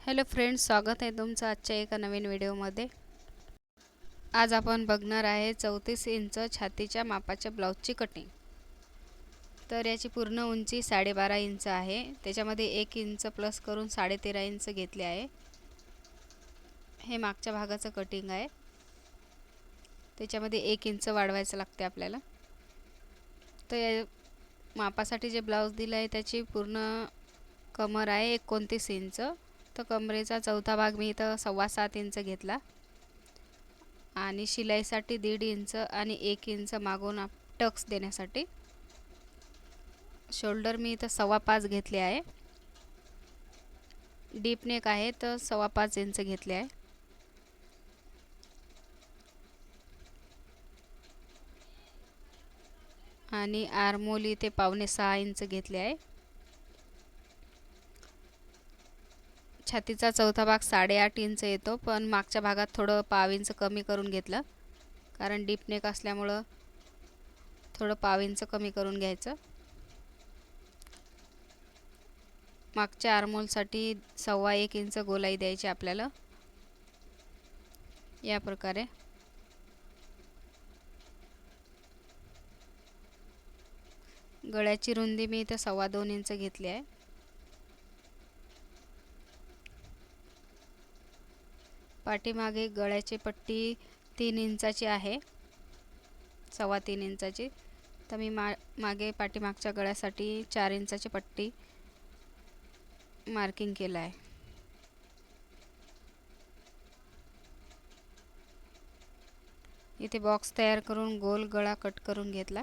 Hello friends, स्वागत आहे तुमचं आजच्या एका नवीन व्हिडिओमध्ये। आज आपण बघणार आहे 34 इंच छातीच्या मापाच्या ब्लाउजची कटिंग। तर याची पूर्ण उंची 12.5 इंच आहे। त्याच्यामध्ये 1 इंच प्लस करून 13.5 इंच घेतले आहे। हे मागच्या भागाचं कटिंग आहे। त्याच्यामध्ये 1 इंच वाढवायचं लागते आपल्याला। तर या मापासाठी जे ब्लाउज दिलं आहे त्याची पूर्ण कमर आहे 29 इंच। तर कमरेचा चौथा भाग मी इथं 7.25 इंच घेतला आणि शिलाईसाठी 1.5 इंच आणि 1 इंच मागून टक्स देण्यासाठी। शोल्डर मी इथं 5.25 घेतले आहे। डीप नेक आहे तर 5.25 इंच घेतले आहे। आणि आर्महोल इथे 5.25 इंच घेतले आहे। छातीचा चौथा भाग 8.5 इंच येतो, पण मागच्या भागात थोडं 0.5 इंच कमी करून घेतलं, कारण डीप नेक असल्यामुळं थोडं 0.5 इंच कमी करून घ्यायचं। मागच्या आर्महोलसाठी 1.25 इंच गोलाई द्यायची आपल्याला, या प्रकारे। गळ्याची रुंदी मी इथे 2.25 इंच घेतली आहे। पाठीमागे गळ्याची पट्टी 3 इंचाची आहे, 3.25 इंचाची। तर मी मागे पाठीमागच्या गळ्यासाठी 4 इंचाची पट्टी मार्किंग केलं आहे। इथे बॉक्स तयार करून गोल गळा कट करून घेतला।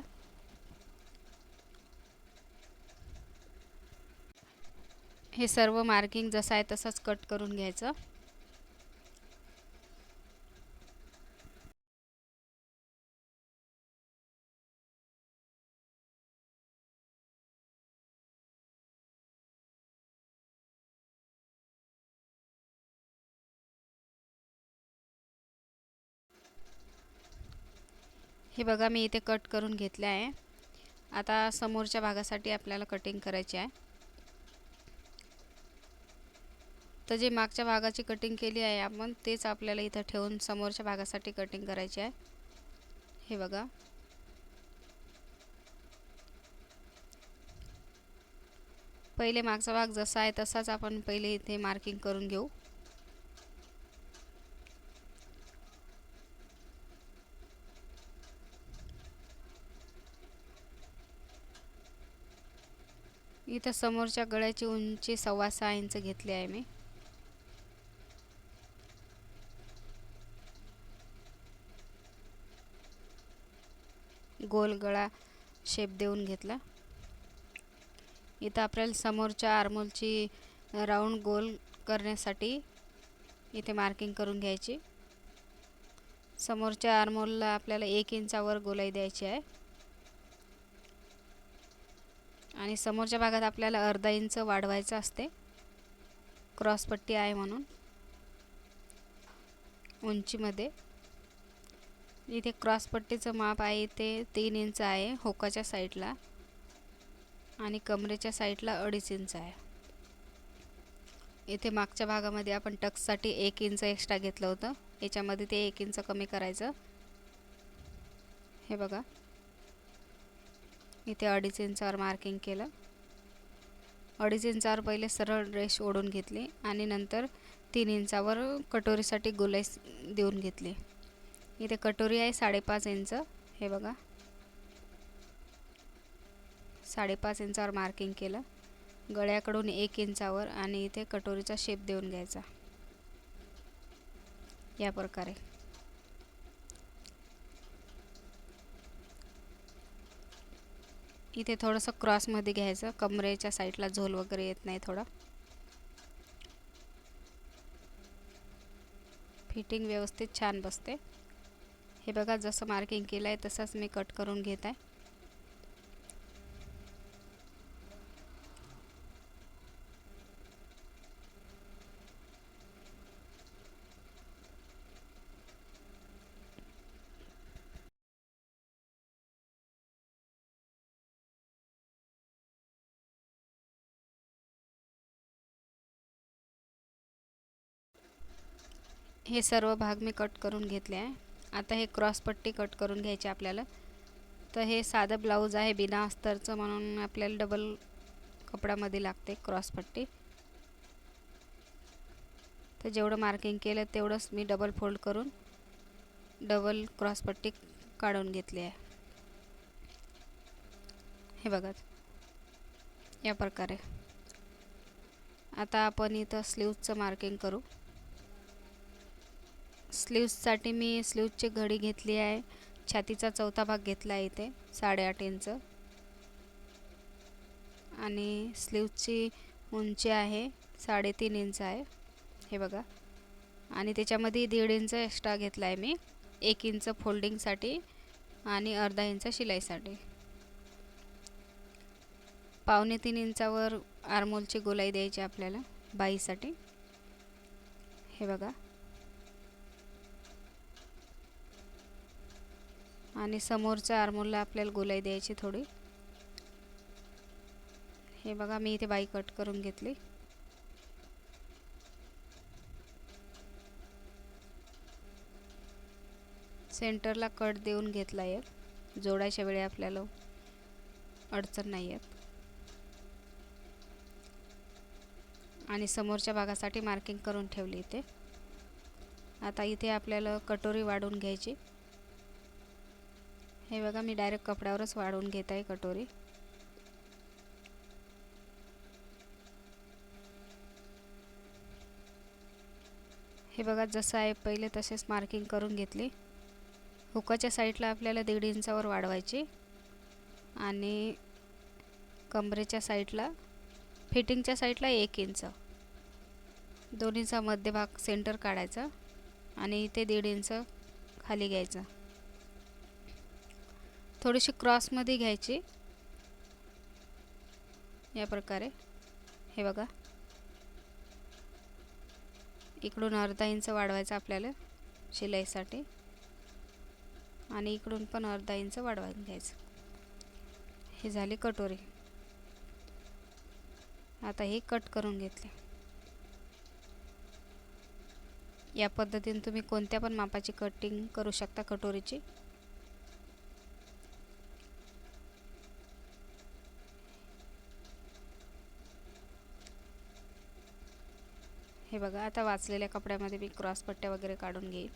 हे सर्व मार्किंग जसं आहे तसंच कट करून घ्यायचं। हे बघा, मी इथे कट करून घेतले आहे। आता समोरच्या भागासाठी आपल्याला कटिंग करायची आहे। तर जे मागच्या भागाची कटिंग केली आहे आपण, तेच आपल्याला इथं ठेवून समोरच्या भागासाठी कटिंग करायची आहे। हे बघा, पहिले मागचा भाग जसा आहे तसाच आपण पहिले इथे मार्किंग करून घेऊ। इथं समोरच्या गळ्याची उंची 6.25 इंच घेतली आहे मी। गोल गळा शेप देऊन घेतला। इथं आपल्याला समोरच्या आर्महोलची राऊंड गोल करण्यासाठी इथे मार्किंग करून घ्यायची। समोरच्या आर्महोलला आपल्याला 1 इंचावर गोलाई द्यायची आहे आणि समोरच्या भागात आपल्याला अर्धा इंच वाढवायचं असते, क्रॉस पट्टी आहे म्हणून। उंचीमध्ये इथे क्रॉस पट्टीचं माप आहे ते 3 इंच आहे होकाच्या साईडला, आणि कमरेच्या साईडला 2.5 इंच आहे। इथे मागच्या भागामध्ये आपण टक्ससाठी 1 इंच एक्स्ट्रा घेतलं होतं, याच्यामध्ये ते 1 इंच कमी करायचं। हे बघा, इथे 2.5 इंचावर मार्किंग केलं। 2.5 इंचावर पहिले सरळ रेष ओढून घेतली आणि नंतर 3 इंचावर कटोरीसाठी गोलाई देऊन घेतली। इथे कटोरी आहे 5.5 इंच। हे बघा, 5.5 इंचावर मार्किंग केलं। गळ्याकडून 1 इंचावर आणि इथे कटोरीचा शेप देऊन घ्यायचा, या प्रकारे। इथे थोडंसं क्रॉसमध्ये घ्यायचं, कमरेच्या साईडला झोल वगैरे येत नाही, थोडं फिटिंग व्यवस्थित छान बसते। हे बघा, जसं मार्किंग केलं आहे तसंच मी कट करून घेत आहे। हे सर्व भाग मी कट करून घेतले आहे. आता हे क्रॉस पट्टी कट करून घ्यायची आपल्याला. तर हे साधं ब्लाऊज आहे बिना अस्तरचं, म्हणून आपल्याला डबल कपड्यामध्ये लागते क्रॉस पट्टी. तर जेवढं मार्किंग केलं तेवढंच मी डबल फोल्ड करून डबल क्रॉस पट्टी काढून घेतली आहे. हे बघा या प्रकारे. आता आपण इथं स्लीव्जचं मार्किंग करू. स्लीव्जसाठी मी स्लीव्जची घडी घेतली आहे. छातीचा चौथा भाग घेतला आहे इथे 8.5 इंच आणि स्लीव्जची उंची आहे 3.5 इंच आहे. हे बघा. आणि त्याच्यामध्ये 1.5 इंच एक्स्ट्रा घेतला आहे मी, 1 इंच फोल्डिंगसाठी आणि अर्धा इंच शिलाईसाठी. 2.25 इंचावर आर्मोलची गोलाई द्यायची आपल्याला बाहीसाठी. हे बघा. आणि समोरच्या आर्मोलला आपल्याला गोलाई द्यायची थोडी. हे बघा मी इथे बाही कट करून घेतली. सेंटरला कट देऊन घेतला आहे. जोडायच्या वेळी आपल्याला अडचण नाही येत. आणि समोरच्या भागासाठी मार्किंग करून ठेवली इथे. आता इथे आपल्याला कटोरी वाढवून घ्यायची. हे बघा मी डायरेक्ट कपड्यावरच वाढवून घेत आहे कटोरी. हे बघा जसं आहे पहिले तसेच मार्किंग करून घेतली. हुकाच्या साईडला आपल्याला 1.5 इंचावर वाढवायची आणि कमरेच्या साईडला फिटिंगच्या साईडला 1 इंच. दोन्हीचा मध्यभाग सेंटर काढायचा आणि इथे 1.5 इंच खाली घ्यायचं. थोडीशी क्रॉसमध्ये घ्यायची या प्रकारे. हे बघा इकडून अर्धा इंच वाढवायचा आपल्याला शिलाईसाठी आणि इकडून पण अर्धा इंच वाढवून घ्यायचं. हे झाली कटोरी. आता हे कट करून घेतले. या पद्धतीने तुम्ही कोणत्या पण मापाची कटिंग करू शकता कटोरीची. हे बघा आता वाचलेल्या कपड्यामध्ये मी क्रॉस पट्ट्या वगैरे काढून घेईन.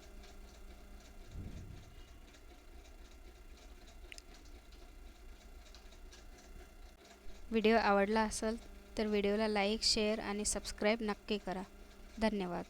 व्हिडिओ आवडला असेल तर व्हिडिओला लाईक, शेअर आणि सबस्क्राईब नक्की करा. धन्यवाद.